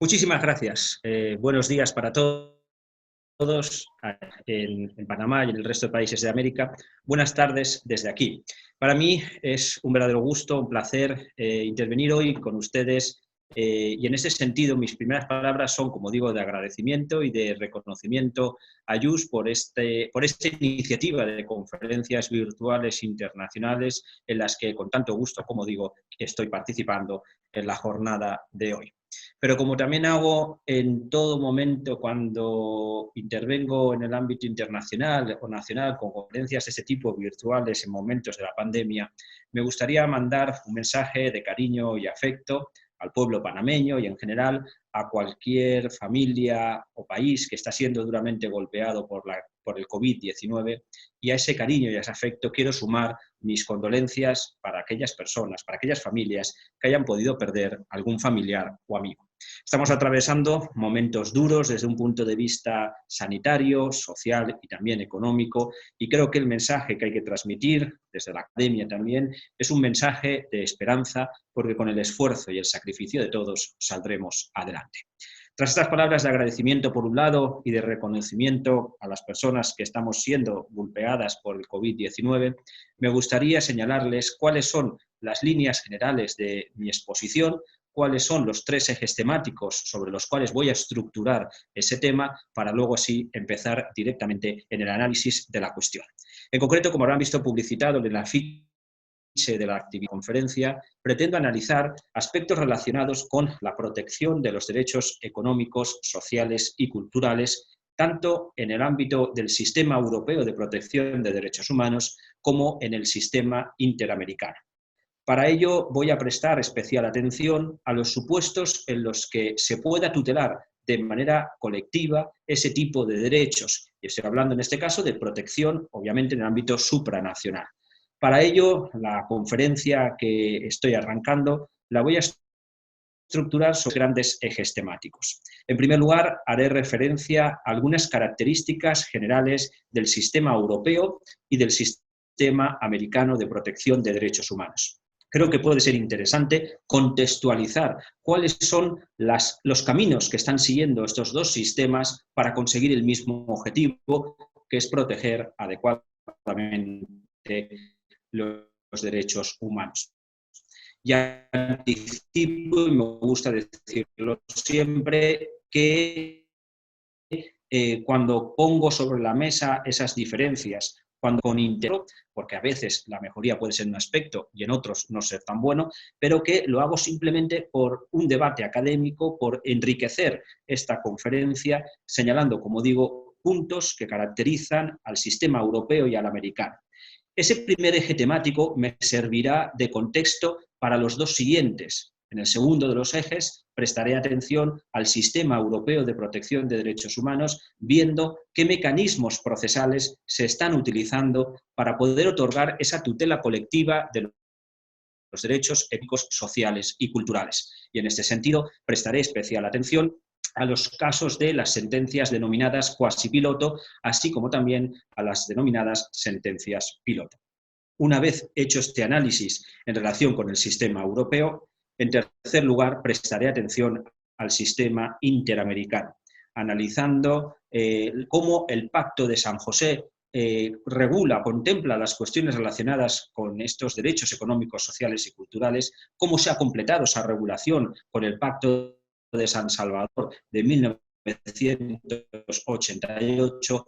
Muchísimas gracias. Buenos días para todos en Panamá y en el resto de países de América. Buenas tardes desde aquí. Para mí es un verdadero gusto, un placer intervenir hoy con ustedes y en ese sentido mis primeras palabras son, como digo, de agradecimiento y de reconocimiento a JUS por esta iniciativa de conferencias virtuales internacionales en las que con tanto gusto, como digo, estoy participando en la jornada de hoy. Pero como también hago en todo momento cuando intervengo en el ámbito internacional o nacional con conferencias de este tipo virtuales en momentos de la pandemia, me gustaría mandar un mensaje de cariño y afecto al pueblo panameño y en general a cualquier familia o país que está siendo duramente golpeado por el COVID-19, y a ese cariño y a ese afecto quiero sumar mis condolencias para aquellas personas, para aquellas familias que hayan podido perder algún familiar o amigo. Estamos atravesando momentos duros desde un punto de vista sanitario, social y también económico, y creo que el mensaje que hay que transmitir desde la academia también es un mensaje de esperanza, porque con el esfuerzo y el sacrificio de todos saldremos adelante. Tras estas palabras de agradecimiento por un lado y de reconocimiento a las personas que estamos siendo golpeadas por el COVID-19, me gustaría señalarles cuáles son las líneas generales de mi exposición, cuáles son los tres ejes temáticos sobre los cuales voy a estructurar ese tema para luego así empezar directamente en el análisis de la cuestión. En concreto, como habrán visto publicitado en el afiche de la conferencia, pretendo analizar aspectos relacionados con la protección de los derechos económicos, sociales y culturales, tanto en el ámbito del Sistema Europeo de Protección de Derechos Humanos como en el sistema interamericano. Para ello voy a prestar especial atención a los supuestos en los que se pueda tutelar de manera colectiva ese tipo de derechos. Y estoy hablando en este caso de protección, obviamente, en el ámbito supranacional. Para ello, la conferencia que estoy arrancando la voy a estructurar sobre grandes ejes temáticos. En primer lugar, haré referencia a algunas características generales del sistema europeo y del sistema americano de protección de derechos humanos. Creo que puede ser interesante contextualizar cuáles son los caminos que están siguiendo estos dos sistemas para conseguir el mismo objetivo, que es proteger adecuadamente los derechos humanos. Y anticipo, y me gusta decirlo siempre, que cuando pongo sobre la mesa esas diferencias, cuando con interés, porque a veces la mejoría puede ser en un aspecto y en otros no ser tan bueno, pero que lo hago simplemente por un debate académico, por enriquecer esta conferencia, señalando, como digo, puntos que caracterizan al sistema europeo y al americano. Ese primer eje temático me servirá de contexto para los dos siguientes. En el segundo de los ejes prestaré atención al sistema europeo de protección de derechos humanos, viendo qué mecanismos procesales se están utilizando para poder otorgar esa tutela colectiva de los derechos éticos, sociales y culturales. Y en este sentido prestaré especial atención a los casos de las sentencias denominadas quasi piloto, así como también a las denominadas sentencias piloto. Una vez hecho este análisis en relación con el sistema europeo, en tercer lugar prestaré atención al sistema interamericano, analizando cómo el Pacto de San José regula, contempla las cuestiones relacionadas con estos derechos económicos, sociales y culturales, cómo se ha completado esa regulación con el Pacto de San Salvador de 1988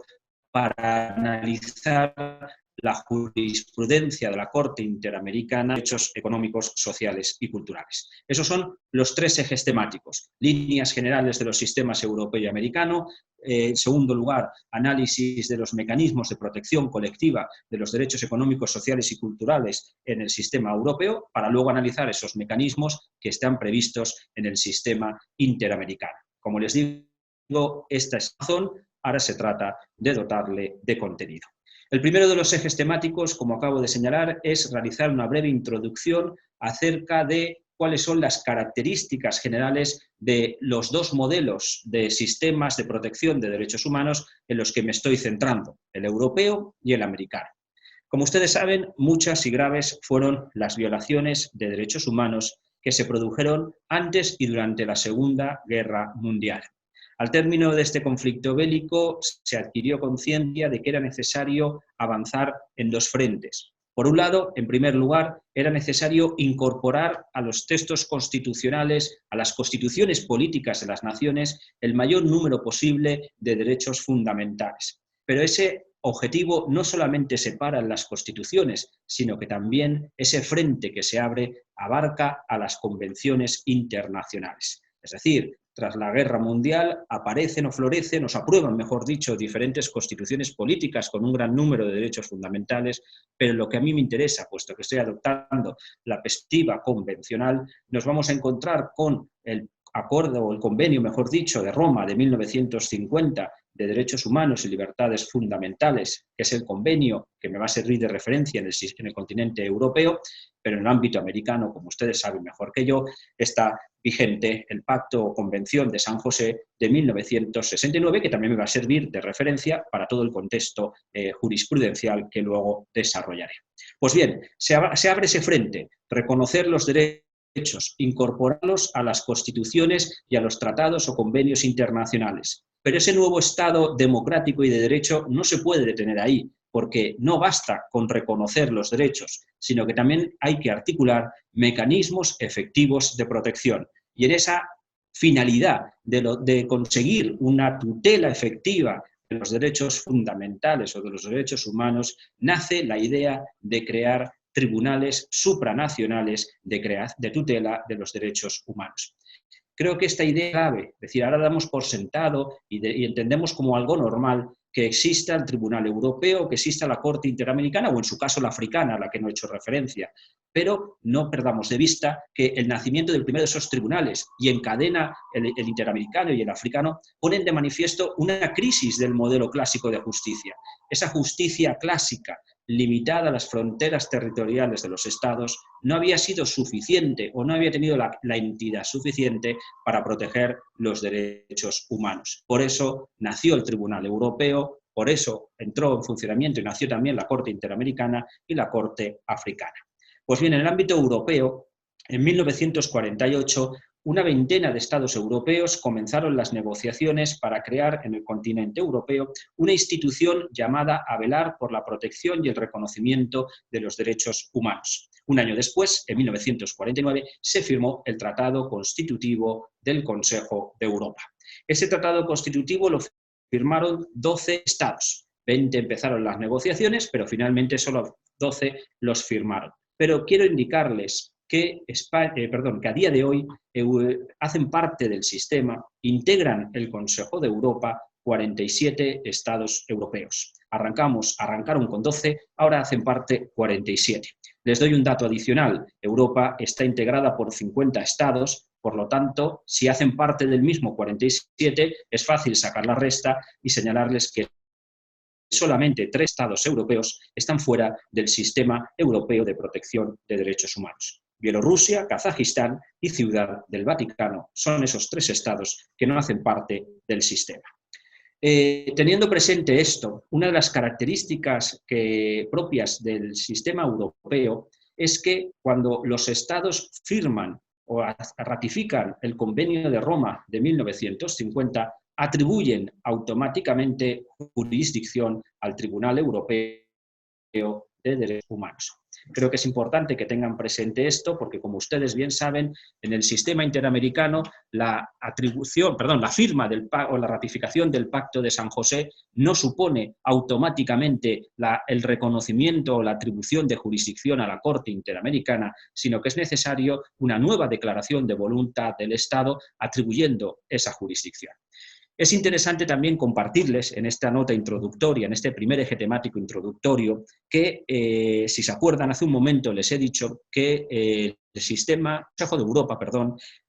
para analizar la jurisprudencia de la Corte Interamericana de Derechos Económicos, Sociales y Culturales. Esos son los tres ejes temáticos: líneas generales de los sistemas europeo y americano, en segundo lugar, análisis de los mecanismos de protección colectiva de los derechos económicos, sociales y culturales en el sistema europeo, para luego analizar esos mecanismos que están previstos en el sistema interamericano. Como les digo, esta es la razón, ahora se trata de dotarle de contenido. El primero de los ejes temáticos, como acabo de señalar, es realizar una breve introducción acerca de cuáles son las características generales de los dos modelos de sistemas de protección de derechos humanos en los que me estoy centrando, el europeo y el americano. Como ustedes saben, muchas y graves fueron las violaciones de derechos humanos que se produjeron antes y durante la Segunda Guerra Mundial. Al término de este conflicto bélico se adquirió conciencia de que era necesario avanzar en dos frentes. Por un lado, en primer lugar, era necesario incorporar a los textos constitucionales, a las constituciones políticas de las naciones, el mayor número posible de derechos fundamentales. Pero ese objetivo no solamente se para en las constituciones, sino que también ese frente que se abre abarca a las convenciones internacionales. Es decir, tras la Guerra Mundial aparecen o florecen, o se aprueban, mejor dicho, diferentes constituciones políticas con un gran número de derechos fundamentales, pero lo que a mí me interesa, puesto que estoy adoptando la perspectiva convencional, nos vamos a encontrar con el acuerdo o el convenio, mejor dicho, de Roma de 1950 de derechos humanos y libertades fundamentales, que es el convenio que me va a servir de referencia en el continente europeo, pero en el ámbito americano, como ustedes saben mejor que yo, está vigente el Pacto o Convención de San José de 1969, que también me va a servir de referencia para todo el contexto jurisprudencial que luego desarrollaré. Pues bien, se abre ese frente, reconocer los derechos, incorporarlos a las constituciones y a los tratados o convenios internacionales. Pero ese nuevo Estado democrático y de derecho no se puede detener ahí, porque no basta con reconocer los derechos, sino que también hay que articular mecanismos efectivos de protección. Y en esa finalidad de conseguir una tutela efectiva de los derechos fundamentales o de los derechos humanos, nace la idea de crear tribunales supranacionales de tutela de los derechos humanos. Creo que esta idea es clave, es decir, ahora damos por sentado y entendemos como algo normal que exista el Tribunal Europeo, que exista la Corte Interamericana o en su caso la africana, a la que no he hecho referencia. Pero no perdamos de vista que el nacimiento del primero de esos tribunales y encadena el interamericano y el africano ponen de manifiesto una crisis del modelo clásico de justicia. Esa justicia clásica limitada a las fronteras territoriales de los estados, no había sido suficiente o no había tenido la entidad suficiente para proteger los derechos humanos. Por eso nació el Tribunal Europeo, por eso entró en funcionamiento y nació también la Corte Interamericana y la Corte Africana. Pues bien, en el ámbito europeo, en 1948, una veintena de estados europeos comenzaron las negociaciones para crear en el continente europeo una institución llamada a velar por la protección y el reconocimiento de los derechos humanos. Un año después, en 1949, se firmó el Tratado Constitutivo del Consejo de Europa. Ese tratado constitutivo lo firmaron 12 estados. 20 empezaron las negociaciones, pero finalmente solo 12 los firmaron. Pero quiero indicarles que a día de hoy hacen parte del sistema, integran el Consejo de Europa 47 estados europeos. Arrancaron con 12, ahora hacen parte 47. Les doy un dato adicional. Europa está integrada por 50 estados, por lo tanto, si hacen parte del mismo 47, es fácil sacar la resta y señalarles que solamente 3 estados europeos están fuera del sistema europeo de protección de derechos humanos. Bielorrusia, Kazajistán y Ciudad del Vaticano son esos 3 estados que no hacen parte del sistema. Teniendo presente esto, una de las características propias del sistema europeo es que cuando los estados firman o ratifican el Convenio de Roma de 1950, atribuyen automáticamente jurisdicción al Tribunal Europeo de Derechos Humanos. Creo que es importante que tengan presente esto porque, como ustedes bien saben, en el sistema interamericano la firma o la ratificación del Pacto de San José no supone automáticamente el reconocimiento o la atribución de jurisdicción a la Corte Interamericana, sino que es necesario una nueva declaración de voluntad del Estado atribuyendo esa jurisdicción. Es interesante también compartirles en esta nota introductoria, en este primer eje temático introductorio, que, si se acuerdan, hace un momento les he dicho que el Consejo de Europa,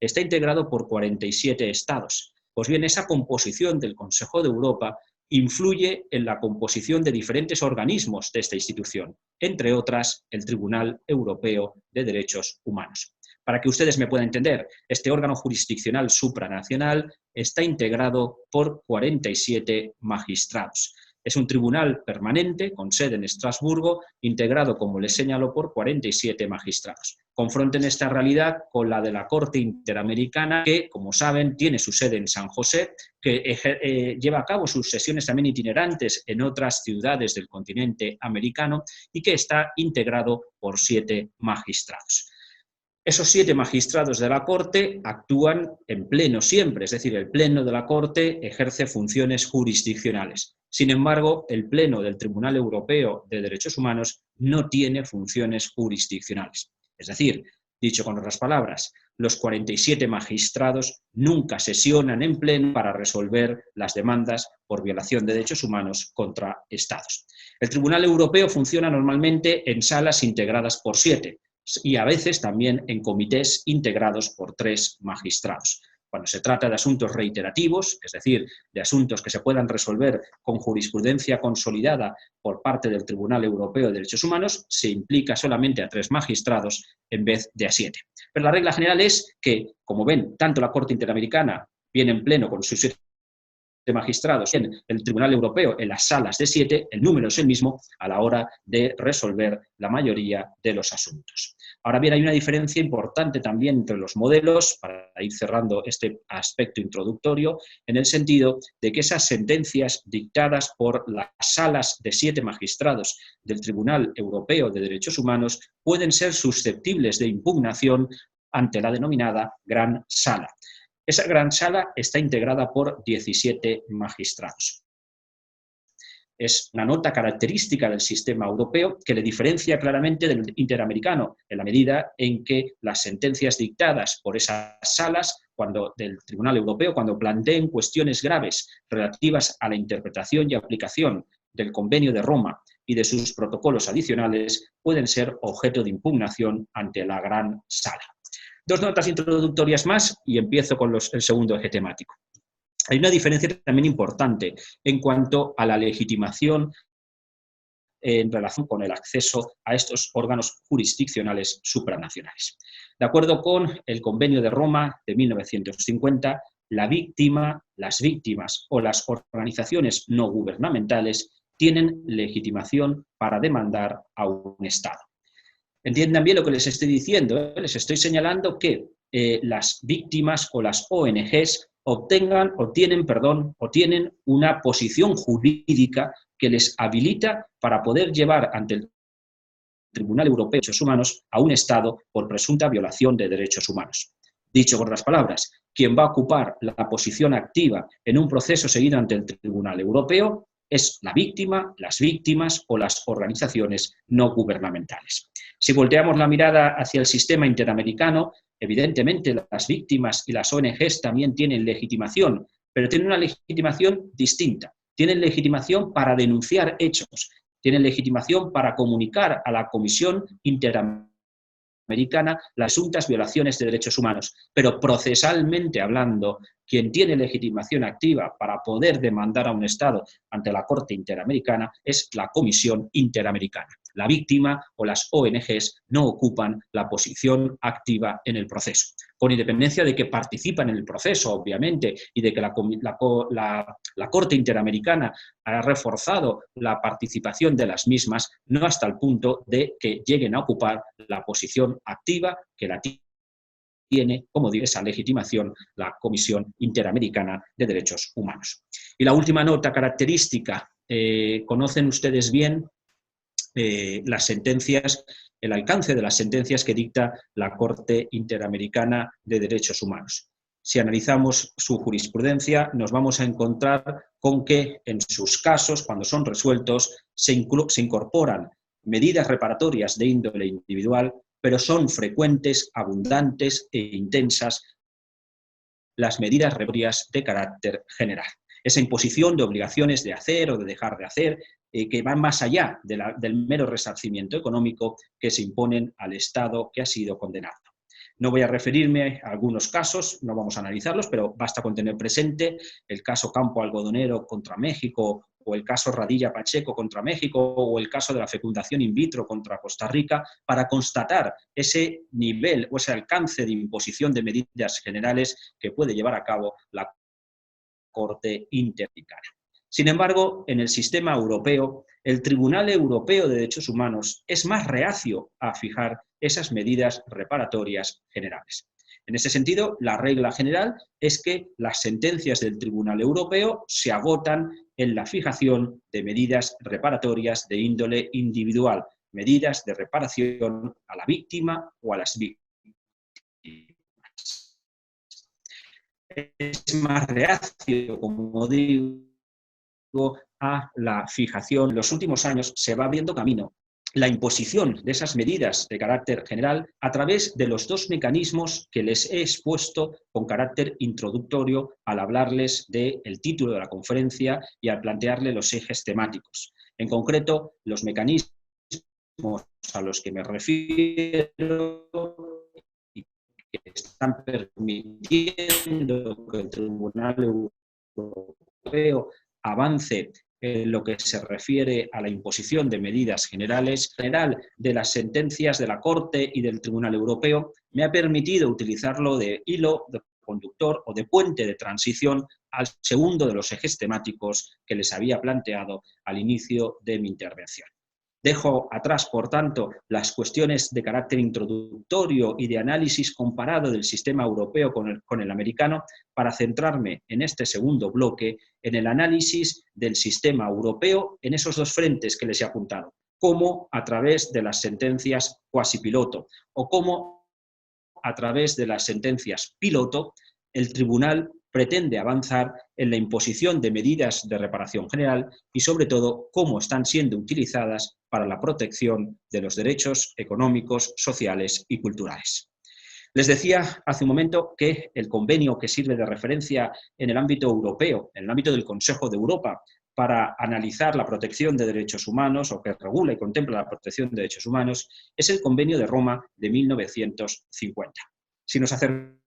está integrado por 47 estados. Pues bien, esa composición del Consejo de Europa influye en la composición de diferentes organismos de esta institución, entre otras el Tribunal Europeo de Derechos Humanos. Para que ustedes me puedan entender, este órgano jurisdiccional supranacional está integrado por 47 magistrados. Es un tribunal permanente con sede en Estrasburgo, integrado, como les señaló, por 47 magistrados. Confronten esta realidad con la de la Corte Interamericana, que, como saben, tiene su sede en San José, que lleva a cabo sus sesiones también itinerantes en otras ciudades del continente americano y que está integrado por 7 magistrados. Esos 7 magistrados de la Corte actúan en pleno siempre, es decir, el Pleno de la Corte ejerce funciones jurisdiccionales. Sin embargo, el Pleno del Tribunal Europeo de Derechos Humanos no tiene funciones jurisdiccionales. Es decir, dicho con otras palabras, los 47 magistrados nunca sesionan en pleno para resolver las demandas por violación de derechos humanos contra Estados. El Tribunal Europeo funciona normalmente en salas integradas por 7, y a veces también en comités integrados por 3 magistrados. Cuando se trata de asuntos reiterativos, es decir, de asuntos que se puedan resolver con jurisprudencia consolidada por parte del Tribunal Europeo de Derechos Humanos, se implica solamente a 3 magistrados en vez de a 7. Pero la regla general es que, como ven, tanto la Corte Interamericana viene en pleno con sus 7 magistrados en el Tribunal Europeo en las salas de 7, el número es el mismo a la hora de resolver la mayoría de los asuntos. Ahora bien, hay una diferencia importante también entre los modelos, para ir cerrando este aspecto introductorio, en el sentido de que esas sentencias dictadas por las salas de 7 magistrados del Tribunal Europeo de Derechos Humanos pueden ser susceptibles de impugnación ante la denominada Gran Sala. Esa gran sala está integrada por 17 magistrados. Es una nota característica del sistema europeo que le diferencia claramente del interamericano, en la medida en que las sentencias dictadas por esas salas del Tribunal Europeo, cuando planteen cuestiones graves relativas a la interpretación y aplicación del Convenio de Roma y de sus protocolos adicionales, pueden ser objeto de impugnación ante la gran sala. 2 notas introductorias más y empiezo con el segundo eje temático. Hay una diferencia también importante en cuanto a la legitimación en relación con el acceso a estos órganos jurisdiccionales supranacionales. De acuerdo con el Convenio de Roma de 1950, la víctima, las víctimas o las organizaciones no gubernamentales tienen legitimación para demandar a un Estado. Entiendan bien lo que les estoy diciendo, les estoy señalando que las víctimas o las ONGs tienen una posición jurídica que les habilita para poder llevar ante el Tribunal Europeo de Derechos Humanos a un Estado por presunta violación de derechos humanos. Dicho con otras palabras, quien va a ocupar la posición activa en un proceso seguido ante el Tribunal Europeo es la víctima, las víctimas o las organizaciones no gubernamentales. Si volteamos la mirada hacia el sistema interamericano, evidentemente las víctimas y las ONGs también tienen legitimación, pero tienen una legitimación distinta. Tienen legitimación para denunciar hechos, tienen legitimación para comunicar a la Comisión Interamericana las presuntas violaciones de derechos humanos, pero procesalmente hablando, quien tiene legitimación activa para poder demandar a un Estado ante la Corte Interamericana es la Comisión Interamericana. La víctima o las ONGs no ocupan la posición activa en el proceso, con independencia de que participan en el proceso, obviamente, y de que la Corte Interamericana ha reforzado la participación de las mismas, no hasta el punto de que lleguen a ocupar la posición activa que la tiene, como digo, esa legitimación la Comisión Interamericana de Derechos Humanos. Y la última nota característica, conocen ustedes bien las sentencias, el alcance de las sentencias que dicta la Corte Interamericana de Derechos Humanos. Si analizamos su jurisprudencia, nos vamos a encontrar con que en sus casos, cuando son resueltos, se incorporan medidas reparatorias de índole individual, pero son frecuentes, abundantes e intensas las medidas reparatorias de carácter general. Esa imposición de obligaciones de hacer o de dejar de hacer, que van más allá del mero resarcimiento económico que se imponen al Estado que ha sido condenado. No voy a referirme a algunos casos, no vamos a analizarlos, pero basta con tener presente el caso Campo Algodonero contra México, o el caso Radilla Pacheco contra México, o el caso de la fecundación in vitro contra Costa Rica, para constatar ese nivel o ese alcance de imposición de medidas generales que puede llevar a cabo la Corte Interamericana. Sin embargo, en el sistema europeo, el Tribunal Europeo de Derechos Humanos es más reacio a fijar esas medidas reparatorias generales. En ese sentido, la regla general es que las sentencias del Tribunal Europeo se agotan en la fijación de medidas reparatorias de índole individual, medidas de reparación a la víctima o a las víctimas. Es más reacio, como digo, a la fijación. En los últimos años se va abriendo camino la imposición de esas medidas de carácter general a través de los dos mecanismos que les he expuesto con carácter introductorio al hablarles del título de la conferencia y al plantearle los ejes temáticos. En concreto, los mecanismos a los que me refiero y que están permitiendo que el Tribunal Europeo avance en lo que se refiere a la imposición de medidas generales, general de las sentencias de la Corte y del Tribunal Europeo, me ha permitido utilizarlo de hilo de conductor o de puente de transición al segundo de los ejes temáticos que les había planteado al inicio de mi intervención. Dejo atrás, por tanto, las cuestiones de carácter introductorio y de análisis comparado del sistema europeo con el americano para centrarme en este segundo bloque en el análisis del sistema europeo en esos dos frentes que les he apuntado, cómo a través de las sentencias quasi piloto o cómo a través de las sentencias piloto el tribunal pretende avanzar en la imposición de medidas de reparación general y, sobre todo, cómo están siendo utilizadas para la protección de los derechos económicos, sociales y culturales. Les decía hace un momento que el convenio que sirve de referencia en el ámbito europeo, en el ámbito del Consejo de Europa, para analizar la protección de derechos humanos o que regula y contempla la protección de derechos humanos, es el Convenio de Roma de 1950. Si nos acercamos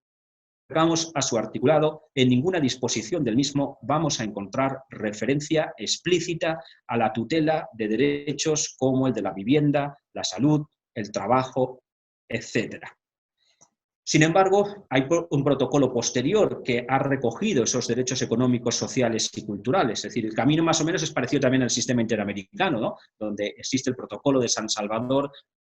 a su articulado, en ninguna disposición del mismo vamos a encontrar referencia explícita a la tutela de derechos como el de la vivienda, la salud, el trabajo, etc. Sin embargo, hay un protocolo posterior que ha recogido esos derechos económicos, sociales y culturales. Es decir, el camino más o menos es parecido también al sistema interamericano, ¿no? Donde existe el protocolo de San Salvador,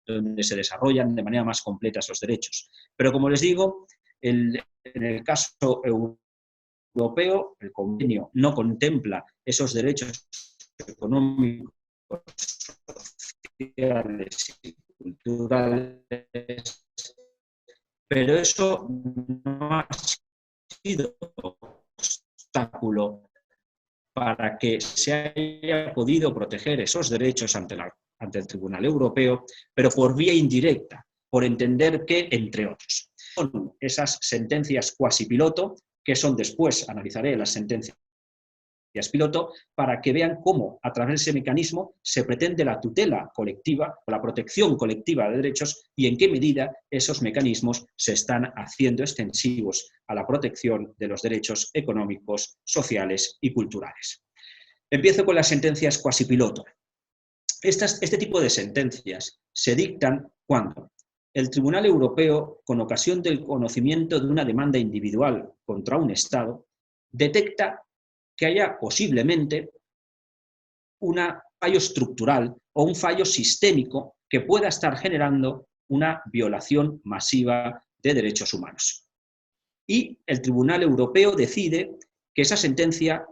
donde se desarrollan de manera más completa esos derechos. Pero como les digo, en el caso europeo, el convenio no contempla esos derechos económicos, sociales y culturales, pero eso no ha sido obstáculo para que se haya podido proteger esos derechos ante el Tribunal Europeo, pero por vía indirecta, por entender que, entre otros, son esas sentencias cuasi piloto, que son después, analizaré las sentencias piloto, para que vean cómo a través de ese mecanismo se pretende la tutela colectiva o la protección colectiva de derechos y en qué medida esos mecanismos se están haciendo extensivos a la protección de los derechos económicos, sociales y culturales. Empiezo con las sentencias cuasi piloto. Este tipo de sentencias se dictan cuando el Tribunal Europeo, con ocasión del conocimiento de una demanda individual contra un Estado, detecta que haya posiblemente un fallo estructural o un fallo sistémico que pueda estar generando una violación masiva de derechos humanos. Y el Tribunal Europeo decide que esa sentencia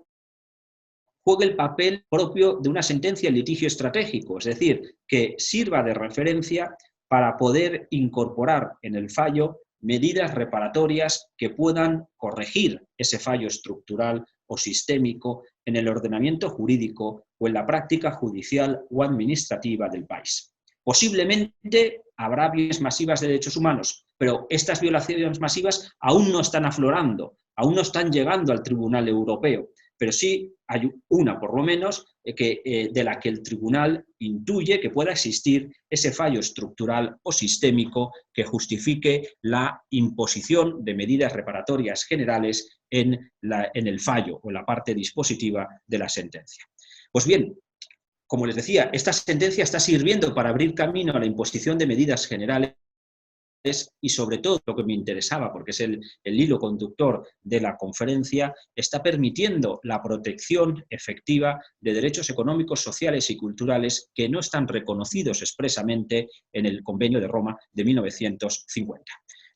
juegue el papel propio de una sentencia en litigio estratégico, es decir, que sirva de referencia para poder incorporar en el fallo medidas reparatorias que puedan corregir ese fallo estructural o sistémico en el ordenamiento jurídico o en la práctica judicial o administrativa del país. Posiblemente habrá violaciones masivas de derechos humanos, pero estas violaciones masivas aún no están aflorando, aún no están llegando al Tribunal Europeo, pero sí hay una, por lo menos, de la que el tribunal intuye que pueda existir ese fallo estructural o sistémico que justifique la imposición de medidas reparatorias generales en el fallo o en la parte dispositiva de la sentencia. Pues bien, como les decía, esta sentencia está sirviendo para abrir camino a la imposición de medidas generales y sobre todo lo que me interesaba, porque es el hilo conductor de la conferencia, está permitiendo la protección efectiva de derechos económicos, sociales y culturales que no están reconocidos expresamente en el Convenio de Roma de 1950.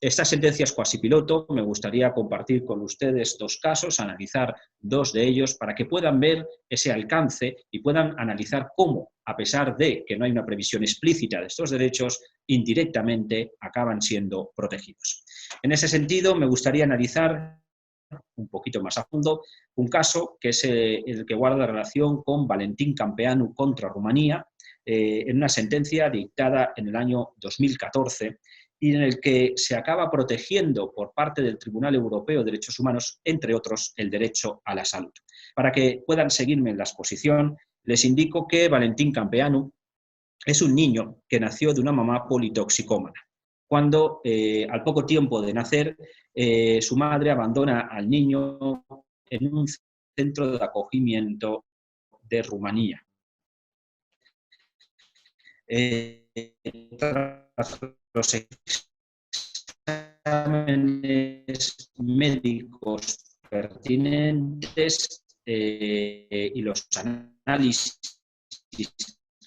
Estas sentencias quasi piloto me gustaría compartir con ustedes dos casos, analizar dos de ellos para que puedan ver ese alcance y puedan analizar cómo, a pesar de que no hay una previsión explícita de estos derechos, indirectamente acaban siendo protegidos. En ese sentido, me gustaría analizar un poquito más a fondo un caso que es el que guarda relación con Valentin Campeanu contra Rumanía, en una sentencia dictada en el año 2014 y en el que se acaba protegiendo por parte del Tribunal Europeo de Derechos Humanos, entre otros, el derecho a la salud. Para que puedan seguirme en la exposición, les indico que Valentin Campeanu es un niño que nació de una mamá politoxicómana. Cuando, al poco tiempo de nacer, su madre abandona al niño en un centro de acogimiento de Rumanía. Tras los exámenes médicos pertinentes y los análisis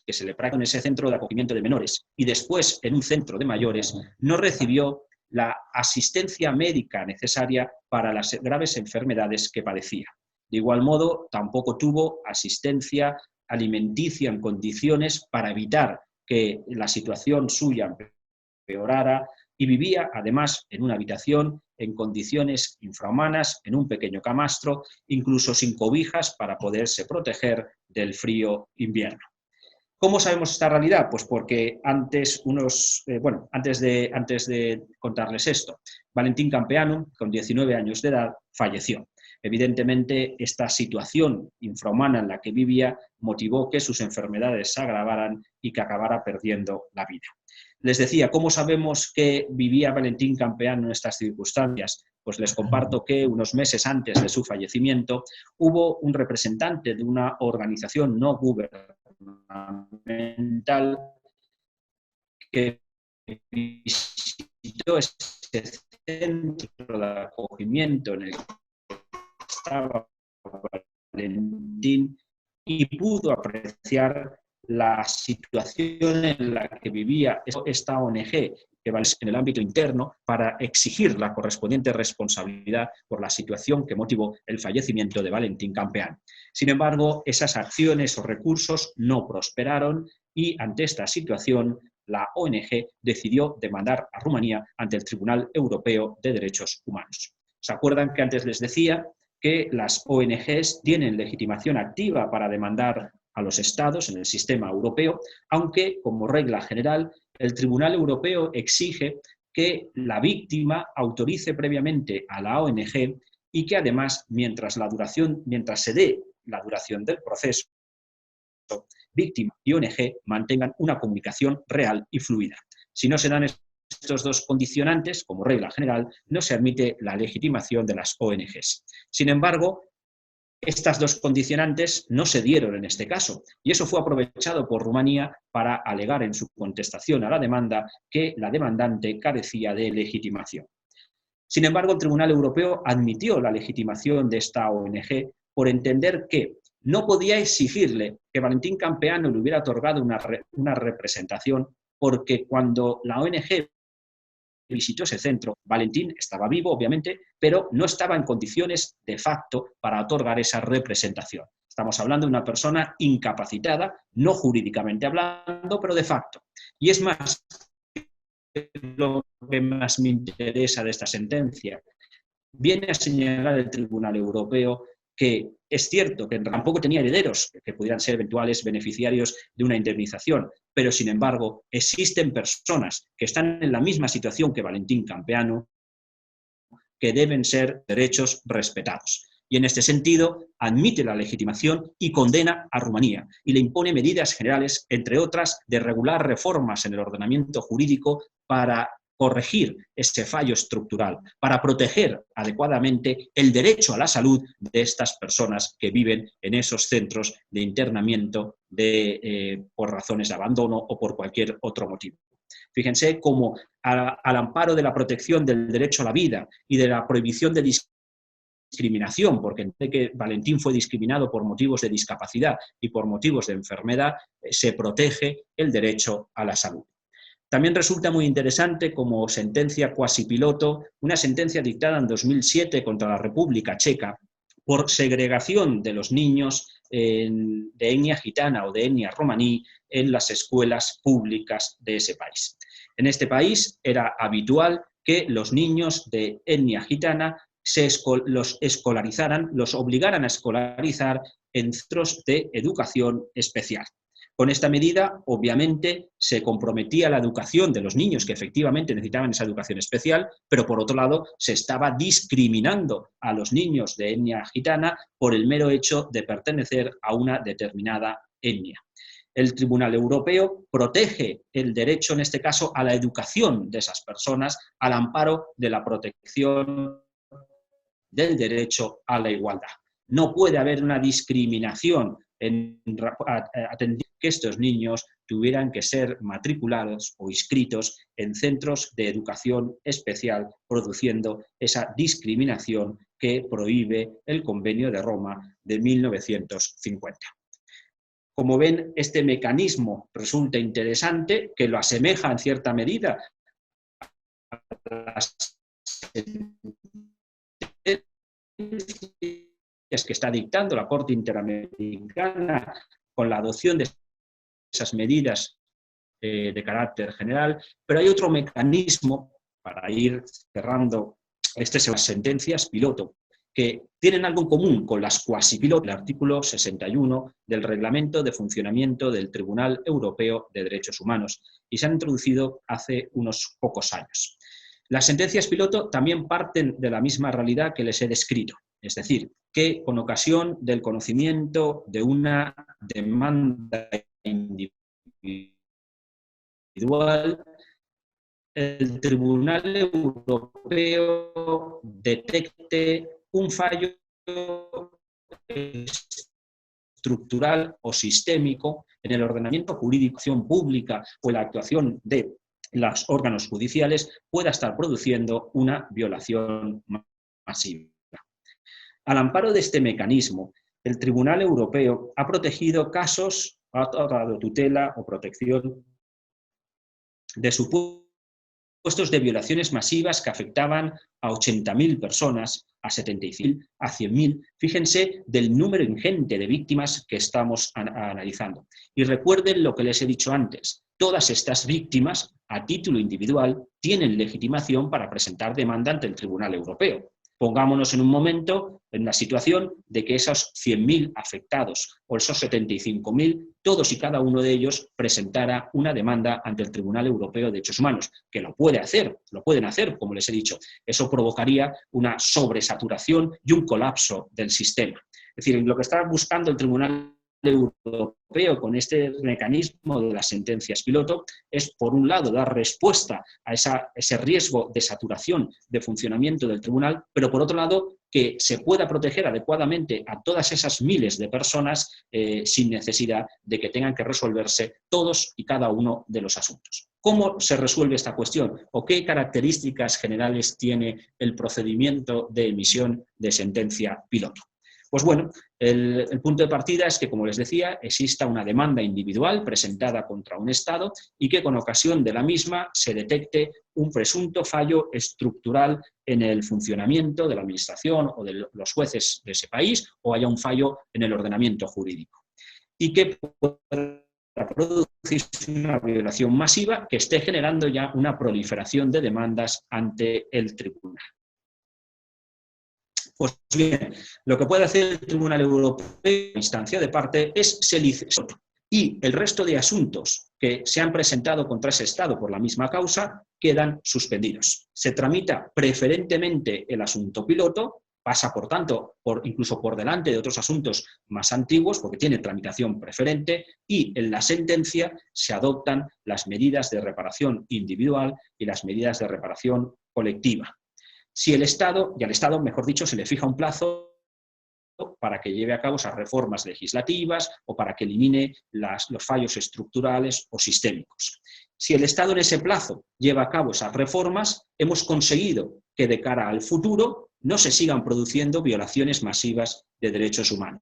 que se le practicó en ese centro de acogimiento de menores y después en un centro de mayores, no recibió la asistencia médica necesaria para las graves enfermedades que padecía. De igual modo, tampoco tuvo asistencia alimenticia en condiciones para evitar que la situación suya empeorara y vivía además en una habitación en condiciones infrahumanas, en un pequeño camastro, incluso sin cobijas para poderse proteger del frío invierno. ¿Cómo sabemos esta realidad? Pues porque antes de contarles esto, Valentin Campeanu, con 19 años de edad, falleció. Evidentemente, esta situación infrahumana en la que vivía motivó que sus enfermedades se agravaran y que acabara perdiendo la vida. Les decía, ¿cómo sabemos que vivía Valentin Campeanu en estas circunstancias? Pues les comparto que unos meses antes de su fallecimiento hubo un representante de una organización no gubernamental que visitó este centro de acogimiento en el que estaba Valentin y pudo apreciar la situación en la que vivía esta ONG que va en el ámbito interno para exigir la correspondiente responsabilidad por la situación que motivó el fallecimiento de Valentin Campeanu. Sin embargo, esas acciones o recursos no prosperaron y ante esta situación la ONG decidió demandar a Rumanía ante el Tribunal Europeo de Derechos Humanos. ¿Se acuerdan que antes les decía que las ONGs tienen legitimación activa para demandar a los Estados en el sistema europeo, aunque, como regla general, el Tribunal Europeo exige que la víctima autorice previamente a la ONG y que además, mientras se dé la duración del proceso, víctima y ONG mantengan una comunicación real y fluida. Si no se dan estos dos condicionantes, como regla general, no se admite la legitimación de las ONGs. Sin embargo, estas dos condicionantes no se dieron en este caso y eso fue aprovechado por Rumanía para alegar en su contestación a la demanda que la demandante carecía de legitimación. Sin embargo, el Tribunal Europeo admitió la legitimación de esta ONG por entender que no podía exigirle que Valentin Campeanu le hubiera otorgado una representación porque cuando la ONG visitó ese centro, Valentin estaba vivo, obviamente, pero no estaba en condiciones de facto para otorgar esa representación. Estamos hablando de una persona incapacitada, no jurídicamente hablando, pero de facto. Y es más, lo que más me interesa de esta sentencia, viene a señalar el Tribunal Europeo que es cierto que tampoco tenía herederos que pudieran ser eventuales beneficiarios de una indemnización, pero sin embargo existen personas que están en la misma situación que Valentin Campeanu que deben ser derechos respetados. Y en este sentido admite la legitimación y condena a Rumanía y le impone medidas generales, entre otras, de regular reformas en el ordenamiento jurídico para corregir ese fallo estructural, para proteger adecuadamente el derecho a la salud de estas personas que viven en esos centros de internamiento por razones de abandono o por cualquier otro motivo. Fíjense cómo al amparo de la protección del derecho a la vida y de la prohibición de discriminación, porque entiende que Valentín fue discriminado por motivos de discapacidad y por motivos de enfermedad, se protege el derecho a la salud. También resulta muy interesante como sentencia quasi piloto, una sentencia dictada en 2007 contra la República Checa por segregación de los niños de etnia gitana o de etnia romaní en las escuelas públicas de ese país. En este país era habitual que los niños de etnia gitana los escolarizaran, los obligaran a escolarizar en centros de educación especial. Con esta medida, obviamente, se comprometía la educación de los niños que efectivamente necesitaban esa educación especial, pero por otro lado se estaba discriminando a los niños de etnia gitana por el mero hecho de pertenecer a una determinada etnia. El Tribunal Europeo protege el derecho, en este caso, a la educación de esas personas, al amparo de la protección del derecho a la igualdad. No puede haber una discriminación atendiendo que estos niños tuvieran que ser matriculados o inscritos en centros de educación especial, produciendo esa discriminación que prohíbe el Convenio de Roma de 1950. Como ven, este mecanismo resulta interesante, que lo asemeja en cierta medida a las que está dictando la Corte Interamericana con la adopción de esas medidas de carácter general, pero hay otro mecanismo para ir cerrando las sentencias piloto, que tienen algo en común con las cuasi piloto, el artículo 61 del Reglamento de Funcionamiento del Tribunal Europeo de Derechos Humanos, y se han introducido hace unos pocos años. Las sentencias piloto también parten de la misma realidad que les he descrito, es decir, que con ocasión del conocimiento de una demanda individual, el Tribunal Europeo detecte un fallo estructural o sistémico en el ordenamiento jurídico, acción pública o la actuación de los órganos judiciales pueda estar produciendo una violación masiva. Al amparo de este mecanismo, el Tribunal Europeo ha protegido casos, ha otorgado tutela o protección de supuestos de violaciones masivas que afectaban a 80.000 personas, a 75.000, a 100.000. Fíjense del número ingente de víctimas que estamos analizando. Y recuerden lo que les he dicho antes. Todas estas víctimas, a título individual, tienen legitimación para presentar demanda ante el Tribunal Europeo. Pongámonos en un momento en la situación de que esos 100.000 afectados o esos 75.000, todos y cada uno de ellos presentara una demanda ante el Tribunal Europeo de Derechos Humanos, que lo pueden hacer, como les he dicho. Eso provocaría una sobresaturación y un colapso del sistema. Es decir, lo que está buscando el Tribunal Europeo con este mecanismo de las sentencias piloto es, por un lado, dar respuesta a ese riesgo de saturación de funcionamiento del tribunal, pero por otro lado, que se pueda proteger adecuadamente a todas esas miles de personas sin necesidad de que tengan que resolverse todos y cada uno de los asuntos. ¿Cómo se resuelve esta cuestión? ¿O qué características generales tiene el procedimiento de emisión de sentencia piloto? Pues bueno, el punto de partida es que, como les decía, exista una demanda individual presentada contra un Estado y que con ocasión de la misma se detecte un presunto fallo estructural en el funcionamiento de la Administración o de los jueces de ese país, o haya un fallo en el ordenamiento jurídico. Y que pueda producirse una violación masiva que esté generando ya una proliferación de demandas ante el tribunal. Pues bien, lo que puede hacer el Tribunal Europeo en instancia de parte es seleccionar, y el resto de asuntos que se han presentado contra ese Estado por la misma causa quedan suspendidos. Se tramita preferentemente el asunto piloto, pasa por tanto incluso por delante de otros asuntos más antiguos porque tiene tramitación preferente, y en la sentencia se adoptan las medidas de reparación individual y las medidas de reparación colectiva. Si el Estado, y al Estado, mejor dicho, se le fija un plazo para que lleve a cabo esas reformas legislativas o para que elimine los fallos estructurales o sistémicos. Si el Estado en ese plazo lleva a cabo esas reformas, hemos conseguido que de cara al futuro no se sigan produciendo violaciones masivas de derechos humanos.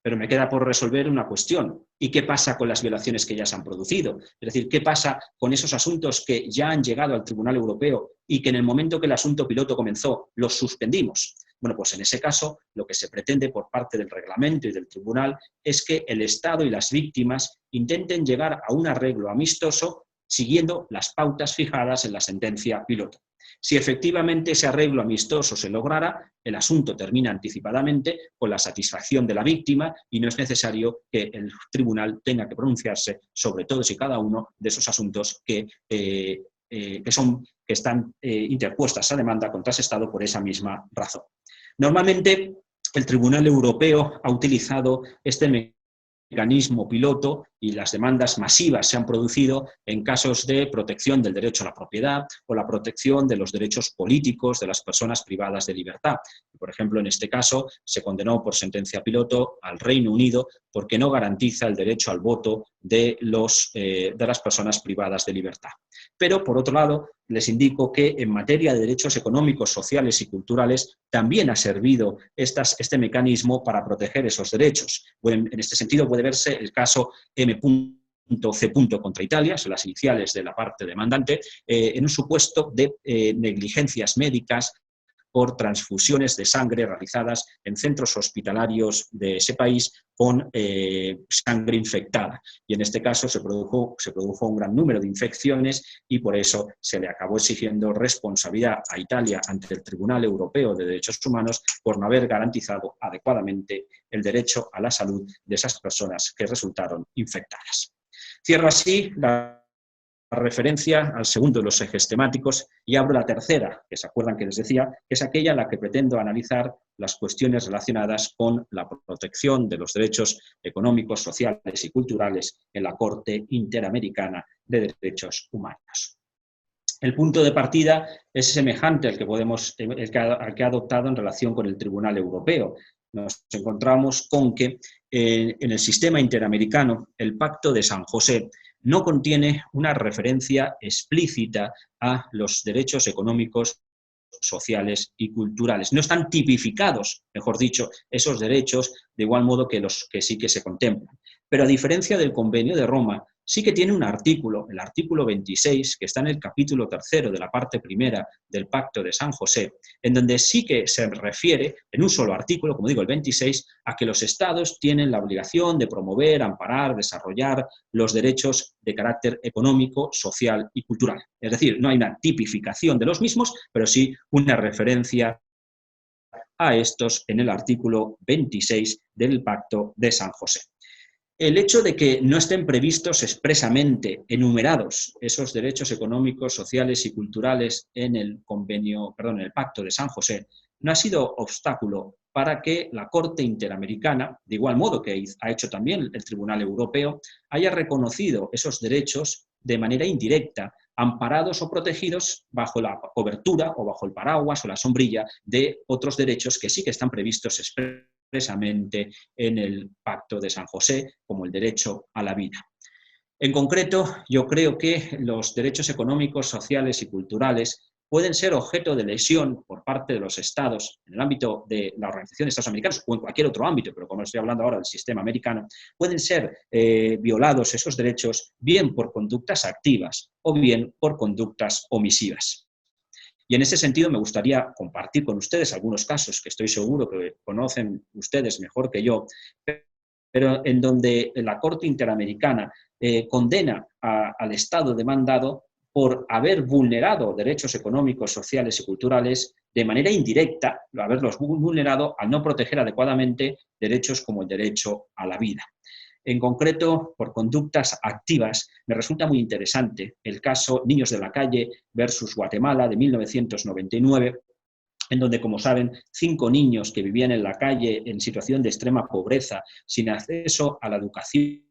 Pero me queda por resolver una cuestión. ¿Y qué pasa con las violaciones que ya se han producido? Es decir, ¿qué pasa con esos asuntos que ya han llegado al Tribunal Europeo y que en el momento que el asunto piloto comenzó los suspendimos? Bueno, pues en ese caso lo que se pretende por parte del reglamento y del tribunal es que el Estado y las víctimas intenten llegar a un arreglo amistoso siguiendo las pautas fijadas en la sentencia piloto. Si efectivamente ese arreglo amistoso se lograra, el asunto termina anticipadamente con la satisfacción de la víctima y no es necesario que el tribunal tenga que pronunciarse sobre todos y cada uno de esos asuntos que están interpuestas a demanda contra ese Estado por esa misma razón. Normalmente, el Tribunal Europeo ha utilizado este mecanismo piloto y las demandas masivas se han producido en casos de protección del derecho a la propiedad o la protección de los derechos políticos de las personas privadas de libertad. Por ejemplo, en este caso se condenó por sentencia piloto al Reino Unido porque no garantiza el derecho al voto de las personas privadas de libertad. Pero, por otro lado, les indico que en materia de derechos económicos, sociales y culturales también ha servido este mecanismo para proteger esos derechos. Bueno, en este sentido puede verse el caso M.C. contra Italia, son las iniciales de la parte demandante, en un supuesto de negligencias médicas por transfusiones de sangre realizadas en centros hospitalarios de ese país con sangre infectada. Y en este caso se produjo un gran número de infecciones y por eso se le acabó exigiendo responsabilidad a Italia ante el Tribunal Europeo de Derechos Humanos por no haber garantizado adecuadamente el derecho a la salud de esas personas que resultaron infectadas. Cierro así la referencia al segundo de los ejes temáticos y abro la tercera, que se acuerdan que les decía, que es aquella en la que pretendo analizar las cuestiones relacionadas con la protección de los derechos económicos, sociales y culturales en la Corte Interamericana de Derechos Humanos. El punto de partida es semejante al que ha adoptado en relación con el Tribunal Europeo. Nos encontramos con que en el sistema interamericano el Pacto de San José no contiene una referencia explícita a los derechos económicos, sociales y culturales. No están tipificados, mejor dicho, esos derechos de igual modo que los que sí que se contemplan. Pero a diferencia del Convenio de Roma, sí que tiene un artículo, el artículo 26, que está en el capítulo 3 de la parte primera del Pacto de San José, en donde sí que se refiere, en un solo artículo, como digo, el 26, a que los estados tienen la obligación de promover, amparar, desarrollar los derechos de carácter económico, social y cultural. Es decir, no hay una tipificación de los mismos, pero sí una referencia a estos en el artículo 26 del Pacto de San José. El hecho de que no estén previstos expresamente enumerados esos derechos económicos, sociales y culturales en el Pacto de San José, no ha sido obstáculo para que la Corte Interamericana, de igual modo que ha hecho también el Tribunal Europeo, haya reconocido esos derechos de manera indirecta, amparados o protegidos bajo la cobertura o bajo el paraguas o la sombrilla de otros derechos que sí que están previstos expresamente en el Pacto de San José, como el derecho a la vida. En concreto, yo creo que los derechos económicos, sociales y culturales pueden ser objeto de lesión por parte de los estados en el ámbito de la Organización de Estados Americanos o en cualquier otro ámbito, pero como estoy hablando ahora del sistema americano, pueden ser violados esos derechos bien por conductas activas o bien por conductas omisivas. Y en ese sentido me gustaría compartir con ustedes algunos casos que estoy seguro que conocen ustedes mejor que yo, pero en donde la Corte Interamericana condena al Estado demandado por haber vulnerado derechos económicos, sociales y culturales de manera indirecta, haberlos vulnerado al no proteger adecuadamente derechos como el derecho a la vida. En concreto, por conductas activas, me resulta muy interesante el caso Niños de la Calle versus Guatemala de 1999, en donde, como saben, 5 niños que vivían en la calle en situación de extrema pobreza, sin acceso a la educación,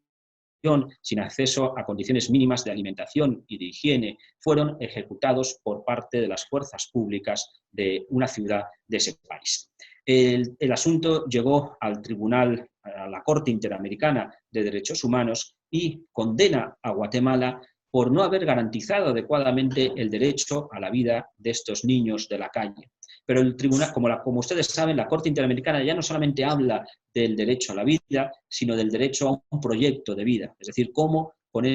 sin acceso a condiciones mínimas de alimentación y de higiene, fueron ejecutados por parte de las fuerzas públicas de una ciudad de ese país. El asunto llegó al tribunal, a la Corte Interamericana de Derechos Humanos, y condena a Guatemala por no haber garantizado adecuadamente el derecho a la vida de estos niños de la calle. Pero el tribunal, como ustedes saben, la Corte Interamericana ya no solamente habla del derecho a la vida, sino del derecho a un proyecto de vida, es decir, cómo con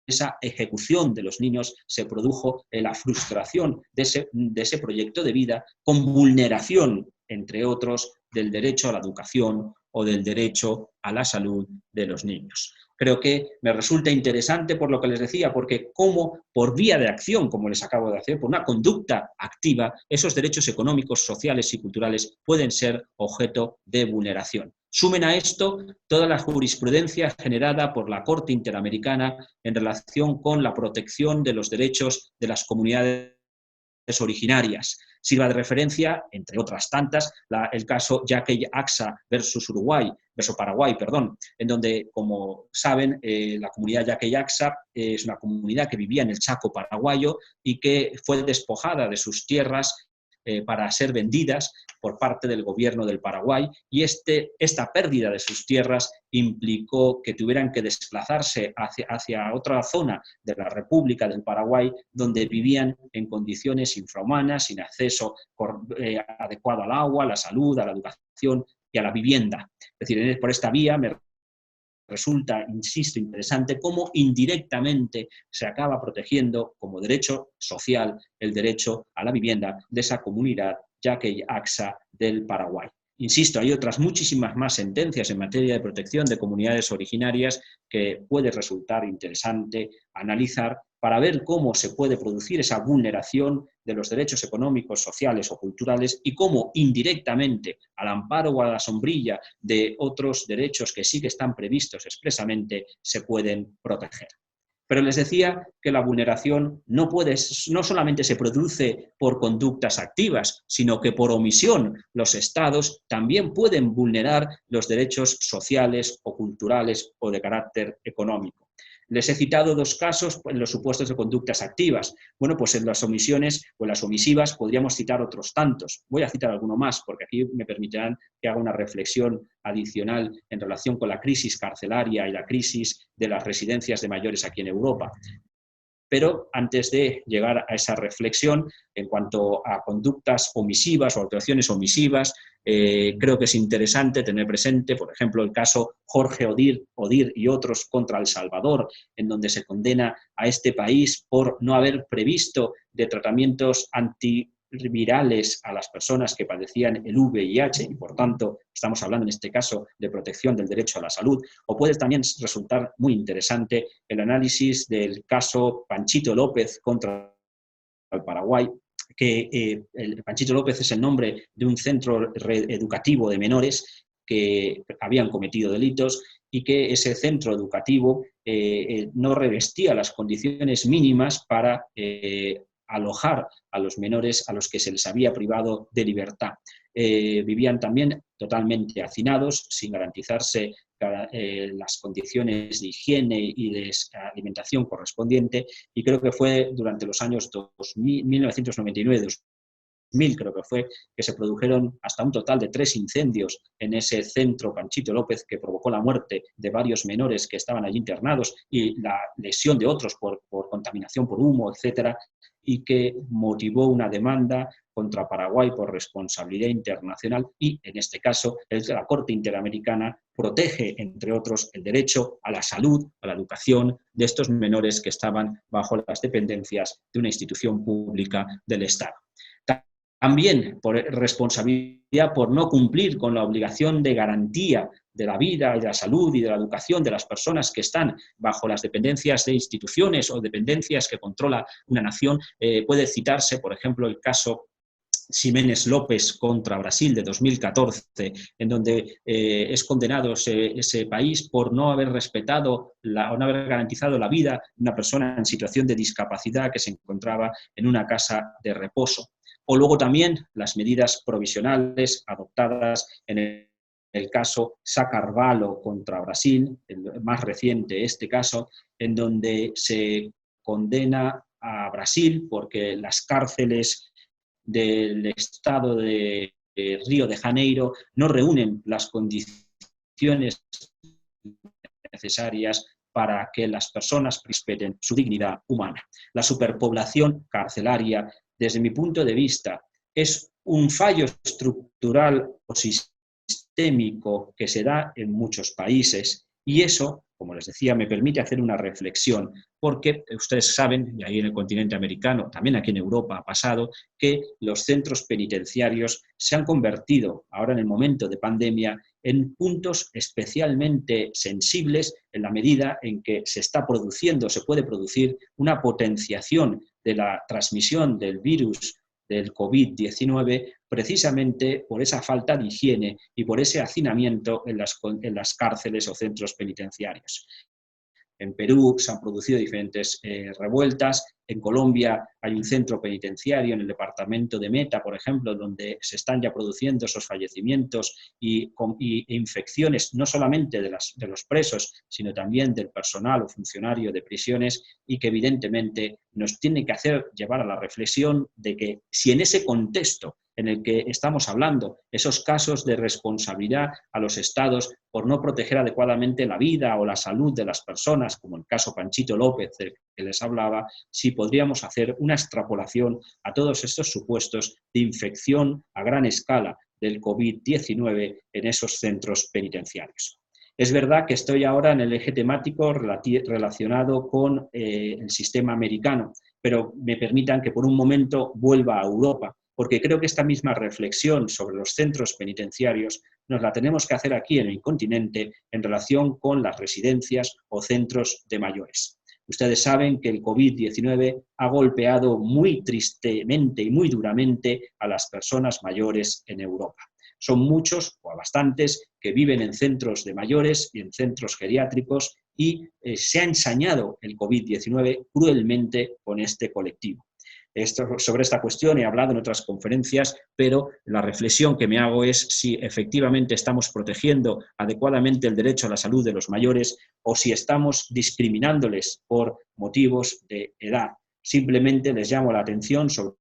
esa ejecución de los niños se produjo la frustración de ese proyecto de vida con vulneración, entre otros, del derecho a la educación o del derecho a la salud de los niños. Creo que me resulta interesante por lo que les decía, porque como por vía de acción, como les acabo de hacer, por una conducta activa, esos derechos económicos, sociales y culturales pueden ser objeto de vulneración. Sumen a esto toda la jurisprudencia generada por la Corte Interamericana en relación con la protección de los derechos de las comunidades originarias. Sirva de referencia, entre otras tantas, el caso Yaquey Axa versus Paraguay, en donde, como saben, la comunidad Yaquey Axa es una comunidad que vivía en el Chaco paraguayo y que fue despojada de sus tierras para ser vendidas por parte del gobierno del Paraguay, y esta pérdida de sus tierras implicó que tuvieran que desplazarse hacia otra zona de la República del Paraguay, donde vivían en condiciones infrahumanas, sin acceso adecuado al agua, a la salud, a la educación y a la vivienda. Es decir, por esta vía me resulta, insisto, interesante cómo indirectamente se acaba protegiendo como derecho social el derecho a la vivienda de esa comunidad Yaquey Axa del Paraguay. Insisto, hay otras muchísimas más sentencias en materia de protección de comunidades originarias que puede resultar interesante analizar para ver cómo se puede producir esa vulneración de los derechos económicos, sociales o culturales y cómo indirectamente, al amparo o a la sombrilla de otros derechos que sí que están previstos expresamente, se pueden proteger. Pero les decía que la vulneración no solamente se produce por conductas activas, sino que por omisión los Estados también pueden vulnerar los derechos sociales o culturales o de carácter económico. Les he citado dos casos en los supuestos de conductas activas. Bueno, pues en las omisiones o en las omisivas podríamos citar otros tantos. Voy a citar alguno más, porque aquí me permitirán que haga una reflexión adicional en relación con la crisis carcelaria y la crisis de las residencias de mayores aquí en Europa. Pero antes de llegar a esa reflexión, en cuanto a conductas omisivas o actuaciones omisivas, creo que es interesante tener presente, por ejemplo, el caso Jorge Odir y otros contra El Salvador, en donde se condena a este país por no haber previsto de tratamientos antivirales a las personas que padecían el VIH y, por tanto, estamos hablando en este caso de protección del derecho a la salud. O puede también resultar muy interesante el análisis del caso Panchito López contra el Paraguay, que Panchito López es el nombre de un centro educativo de menores que habían cometido delitos y que ese centro educativo no revestía las condiciones mínimas para alojar a los menores a los que se les había privado de libertad. Vivían también totalmente hacinados, sin garantizarse las condiciones de higiene y de alimentación correspondiente, y creo que fue durante los años 1999-2000, creo que fue, que se produjeron hasta un total de 3 incendios en ese centro Panchito López, que provocó la muerte de varios menores que estaban allí internados y la lesión de otros por contaminación por humo, etcétera, y que motivó una demanda contra Paraguay por responsabilidad internacional y, en este caso, la Corte Interamericana protege, entre otros, el derecho a la salud, a la educación de estos menores que estaban bajo las dependencias de una institución pública del Estado. También por responsabilidad por no cumplir con la obligación de garantía de la vida y de la salud y de la educación de las personas que están bajo las dependencias de instituciones o dependencias que controla una nación. Puede citarse, por ejemplo, el caso Ximénez López contra Brasil de 2014, en donde es condenado ese país por no haber respetado o no haber garantizado la vida de una persona en situación de discapacidad que se encontraba en una casa de reposo. O luego también las medidas provisionales adoptadas en el caso Sá Carvalho contra Brasil, el más reciente este caso, en donde se condena a Brasil porque las cárceles del estado de Río de Janeiro no reúnen las condiciones necesarias para que las personas respeten su dignidad humana. La superpoblación carcelaria, desde mi punto de vista, es un fallo estructural o sistémico que se da en muchos países y eso, como les decía, me permite hacer una reflexión porque ustedes saben, y ahí en el continente americano, también aquí en Europa ha pasado, que los centros penitenciarios se han convertido, ahora en el momento de pandemia, en puntos especialmente sensibles en la medida en que se puede producir una potenciación de la transmisión del virus del COVID-19 precisamente por esa falta de higiene y por ese hacinamiento en las cárceles o centros penitenciarios. En Perú se han producido diferentes revueltas. En Colombia hay un centro penitenciario en el departamento de Meta, por ejemplo, donde se están ya produciendo esos fallecimientos e infecciones no solamente de los presos, sino también del personal o funcionario de prisiones y que evidentemente nos tiene que hacer llevar a la reflexión de que si en ese contexto en el que estamos hablando, esos casos de responsabilidad a los estados por no proteger adecuadamente la vida o la salud de las personas, como el caso Panchito López, del que les hablaba, si podríamos hacer una extrapolación a todos estos supuestos de infección a gran escala del COVID-19 en esos centros penitenciarios. Es verdad que estoy ahora en el eje temático relacionado con el sistema americano, pero me permitan que por un momento vuelva a Europa, porque creo que esta misma reflexión sobre los centros penitenciarios nos la tenemos que hacer aquí en el continente en relación con las residencias o centros de mayores. Ustedes saben que el COVID-19 ha golpeado muy tristemente y muy duramente a las personas mayores en Europa. Son muchos o bastantes que viven en centros de mayores y en centros geriátricos y se ha ensañado el COVID-19 cruelmente con este colectivo. Sobre esta cuestión he hablado en otras conferencias, pero la reflexión que me hago es si efectivamente estamos protegiendo adecuadamente el derecho a la salud de los mayores o si estamos discriminándoles por motivos de edad. Simplemente les llamo la atención sobre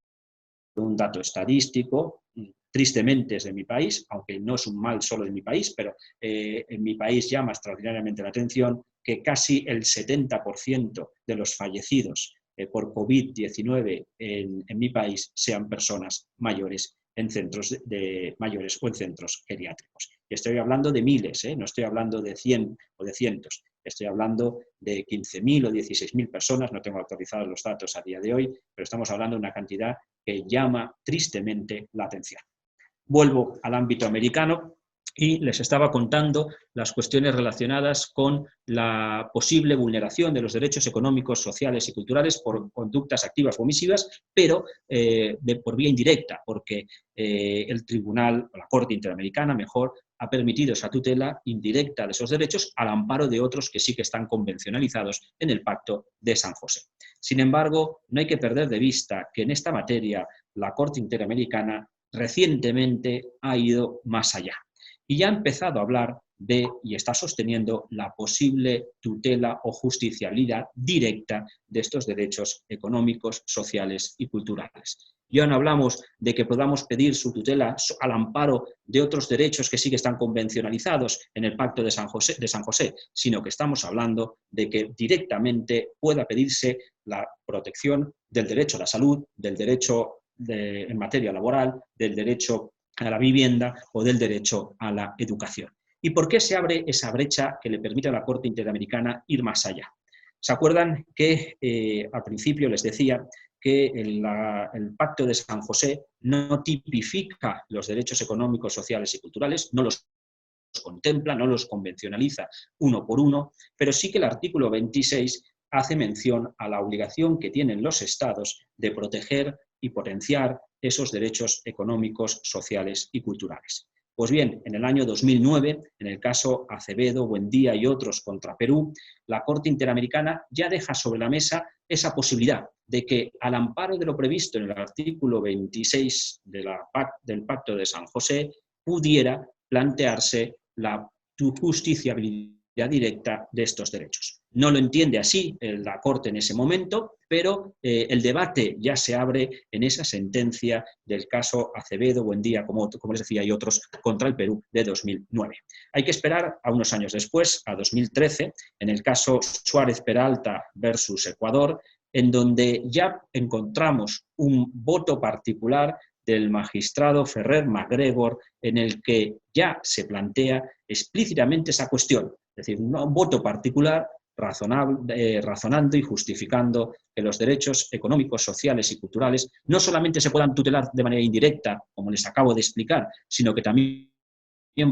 un dato estadístico, tristemente es de mi país, aunque no es un mal solo de mi país, pero en mi país llama extraordinariamente la atención que casi el 70% de los fallecidos por COVID-19 en mi país sean personas mayores en centros de mayores o en centros geriátricos. Y estoy hablando de miles, no estoy hablando de 100 o de cientos, estoy hablando de 15.000 o 16.000 personas, no tengo actualizados los datos a día de hoy, pero estamos hablando de una cantidad que llama tristemente la atención. Vuelvo al ámbito americano y les estaba contando las cuestiones relacionadas con la posible vulneración de los derechos económicos, sociales y culturales por conductas activas o omisivas, pero por vía indirecta, porque el tribunal, o la Corte Interamericana, mejor, ha permitido esa tutela indirecta de esos derechos al amparo de otros que sí que están convencionalizados en el Pacto de San José. Sin embargo, no hay que perder de vista que en esta materia la Corte Interamericana recientemente ha ido más allá y ya ha empezado a hablar de, y está sosteniendo, la posible tutela o justicialidad directa de estos derechos económicos, sociales y culturales. Ya no hablamos de que podamos pedir su tutela al amparo de otros derechos que sí que están convencionalizados en el Pacto de San José, sino que estamos hablando de que directamente pueda pedirse la protección del derecho a la salud, del derecho en materia laboral, del derecho a la vivienda o del derecho a la educación. ¿Y por qué se abre esa brecha que le permite a la Corte Interamericana ir más allá? ¿Se acuerdan que al principio les decía que el Pacto de San José no tipifica los derechos económicos, sociales y culturales, no los contempla, no los convencionaliza uno por uno, pero sí que el artículo 26 hace mención a la obligación que tienen los estados de proteger y potenciar esos derechos económicos, sociales y culturales. Pues bien, en el año 2009, en el caso Acevedo, Buendía y otros contra Perú, la Corte Interamericana ya deja sobre la mesa esa posibilidad de que, al amparo de lo previsto en el artículo 26 del Pacto de San José, pudiera plantearse la justiciabilidad directa de estos derechos. No lo entiende así la Corte en ese momento, pero el debate ya se abre en esa sentencia del caso Acevedo, Buendía, como les decía, y otros contra el Perú de 2009. Hay que esperar a unos años después, a 2013, en el caso Suárez-Peralta versus Ecuador, en donde ya encontramos un voto particular del magistrado Ferrer MacGregor, en el que ya se plantea explícitamente esa cuestión, es decir, un voto particular razonando y justificando que los derechos económicos, sociales y culturales no solamente se puedan tutelar de manera indirecta, como les acabo de explicar, sino que también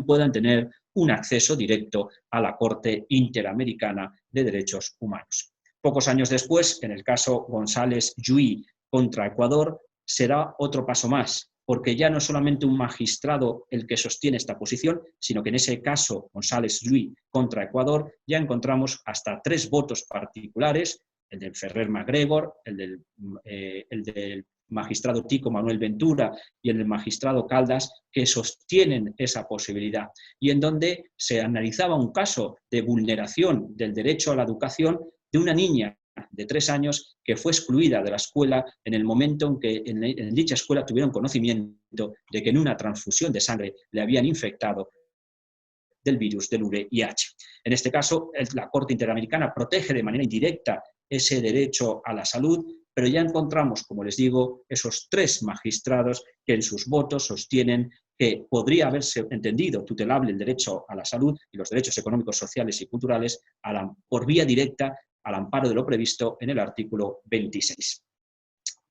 puedan tener un acceso directo a la Corte Interamericana de Derechos Humanos. Pocos años después, en el caso González-Yuí contra Ecuador, será otro paso más, porque ya no es solamente un magistrado el que sostiene esta posición, sino que en ese caso González-Yuí contra Ecuador ya encontramos hasta 3 votos particulares, el del Ferrer MacGregor, el del magistrado Tico Manuel Ventura y el del magistrado Caldas, que sostienen esa posibilidad, y en donde se analizaba un caso de vulneración del derecho a la educación de una niña de 3 años que fue excluida de la escuela en el momento en que en dicha escuela tuvieron conocimiento de que en una transfusión de sangre le habían infectado del virus del VIH. En este caso, la Corte Interamericana protege de manera indirecta ese derecho a la salud, pero ya encontramos, como les digo, esos 3 magistrados que en sus votos sostienen que podría haberse entendido tutelable el derecho a la salud y los derechos económicos, sociales y culturales por vía directa al amparo de lo previsto en el artículo 26.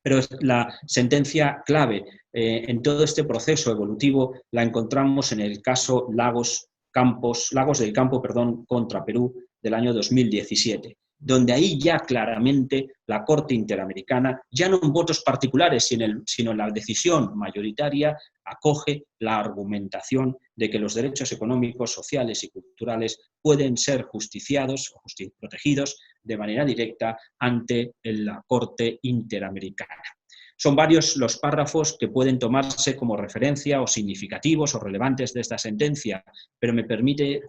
Pero la sentencia clave en todo este proceso evolutivo la encontramos en el caso Lagos del Campo contra Perú del año 2017, donde ahí ya claramente la Corte Interamericana, ya no en votos particulares, sino en la decisión mayoritaria, acoge la argumentación de que los derechos económicos, sociales y culturales pueden ser justiciados o protegidos de manera directa ante la Corte Interamericana. Son varios los párrafos que pueden tomarse como referencia o significativos o relevantes de esta sentencia, pero me permiten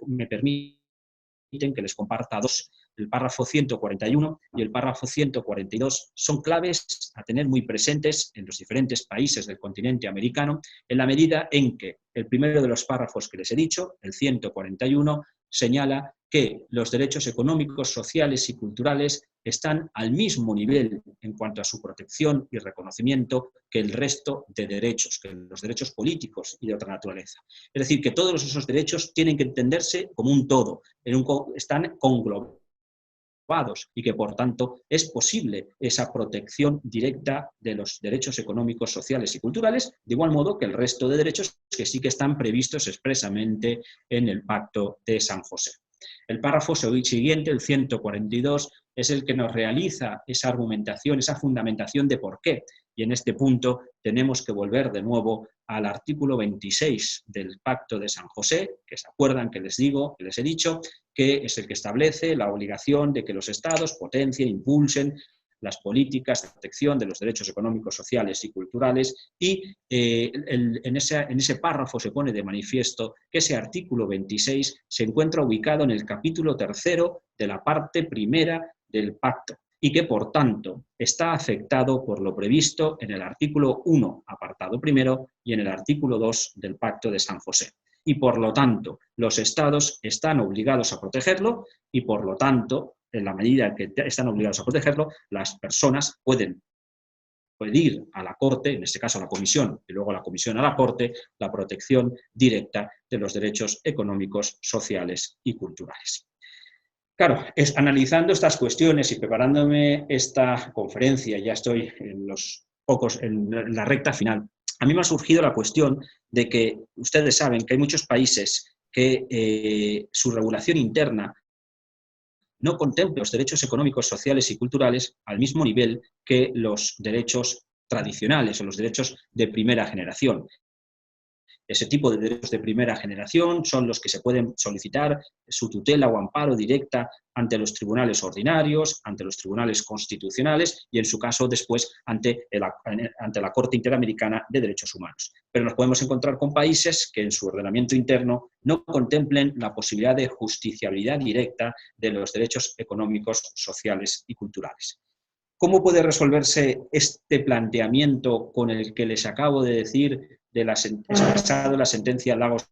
que les comparta 2. El párrafo 141 y el párrafo 142 son claves a tener muy presentes en los diferentes países del continente americano, en la medida en que el primero de los párrafos que les he dicho, el 141, señala que los derechos económicos, sociales y culturales están al mismo nivel en cuanto a su protección y reconocimiento que el resto de derechos, que los derechos políticos y de otra naturaleza. Es decir, que todos esos derechos tienen que entenderse como un todo, están conglobados y que, por tanto, es posible esa protección directa de los derechos económicos, sociales y culturales, de igual modo que el resto de derechos que sí que están previstos expresamente en el Pacto de San José. El párrafo siguiente, el 142, es el que nos realiza esa argumentación, esa fundamentación de por qué. Y en este punto tenemos que volver de nuevo al artículo 26 del Pacto de San José, que se acuerdan que les he dicho, que es el que establece la obligación de que los estados potencien, impulsen las políticas de protección de los derechos económicos, sociales y culturales, y en ese párrafo se pone de manifiesto que ese artículo 26 se encuentra ubicado en el capítulo 3 de la parte primera del pacto, y que, por tanto, está afectado por lo previsto en el artículo 1, apartado primero, y en el artículo 2 del Pacto de San José. Y, por lo tanto, los estados están obligados a protegerlo y, por lo tanto, en la medida que están obligados a protegerlo, las personas pueden pedir a la Corte, en este caso a la Comisión, y luego a la Comisión a la Corte, la protección directa de los derechos económicos, sociales y culturales. Claro, analizando estas cuestiones y preparándome esta conferencia, ya estoy en la recta final, a mí me ha surgido la cuestión de que ustedes saben que hay muchos países que su regulación interna no contempla los derechos económicos, sociales y culturales al mismo nivel que los derechos tradicionales o los derechos de primera generación. Ese tipo de derechos de primera generación son los que se pueden solicitar su tutela o amparo directa ante los tribunales ordinarios, ante los tribunales constitucionales y, en su caso, después ante la Corte Interamericana de Derechos Humanos. Pero nos podemos encontrar con países que en su ordenamiento interno no contemplen la posibilidad de justiciabilidad directa de los derechos económicos, sociales y culturales. ¿Cómo puede resolverse este planteamiento con el que les acabo de decir expresado en la sentencia Lagos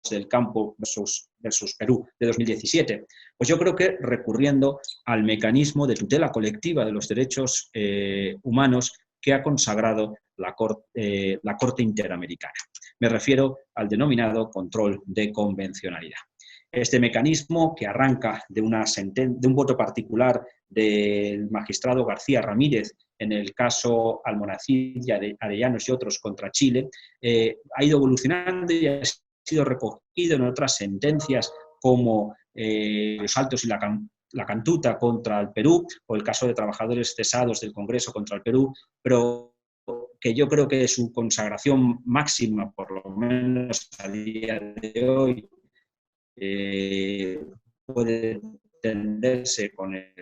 del Campo versus Perú de 2017? Pues yo creo que recurriendo al mecanismo de tutela colectiva de los derechos humanos que ha consagrado la Corte Interamericana. Me refiero al denominado control de convencionalidad. Este mecanismo, que arranca de un voto particular del magistrado García Ramírez en el caso Almonacid y Arellanos y otros contra Chile, ha ido evolucionando y ha sido recogido en otras sentencias como Los Altos y la Cantuta contra el Perú, o el caso de trabajadores cesados del Congreso contra el Perú, pero que yo creo que su consagración máxima, por lo menos a día de hoy, puede entenderse con el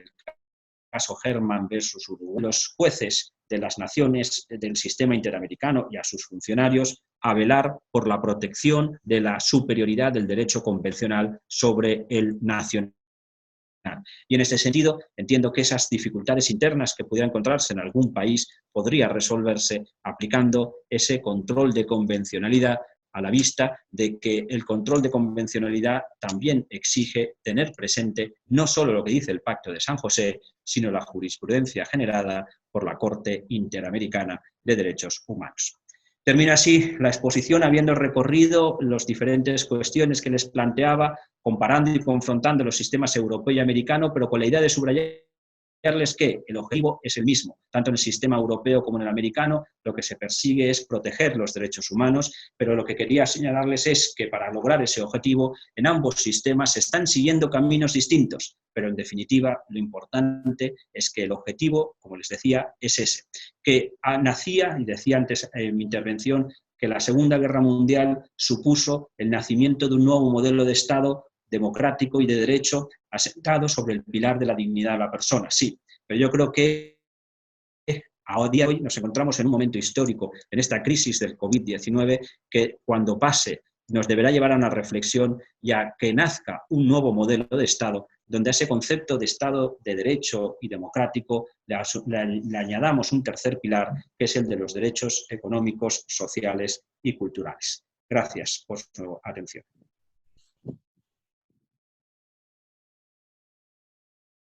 caso Herman versus Uruguay. Los jueces de las naciones del sistema interamericano y a sus funcionarios a velar por la protección de la superioridad del derecho convencional sobre el nacional. Y en este sentido, entiendo que esas dificultades internas que pudiera encontrarse en algún país podría resolverse aplicando ese control de convencionalidad, a la vista de que el control de convencionalidad también exige tener presente no solo lo que dice el Pacto de San José, sino la jurisprudencia generada por la Corte Interamericana de Derechos Humanos. Termino así la exposición habiendo recorrido las diferentes cuestiones que les planteaba, comparando y confrontando los sistemas europeo y americano, pero con la idea de subrayarles que el objetivo es el mismo, tanto en el sistema europeo como en el americano. Lo que se persigue es proteger los derechos humanos, pero lo que quería señalarles es que para lograr ese objetivo, en ambos sistemas se están siguiendo caminos distintos, pero en definitiva lo importante es que el objetivo, como les decía, es ese, que nacía, y decía antes en mi intervención, que la Segunda Guerra Mundial supuso el nacimiento de un nuevo modelo de Estado democrático y de derecho asentado sobre el pilar de la dignidad de la persona, sí, pero yo creo que a día de hoy nos encontramos en un momento histórico, en esta crisis del COVID-19, que cuando pase nos deberá llevar a una reflexión y a que nazca un nuevo modelo de Estado, donde a ese concepto de Estado de derecho y democrático le añadamos un tercer pilar, que es el de los derechos económicos, sociales y culturales. Gracias por su atención.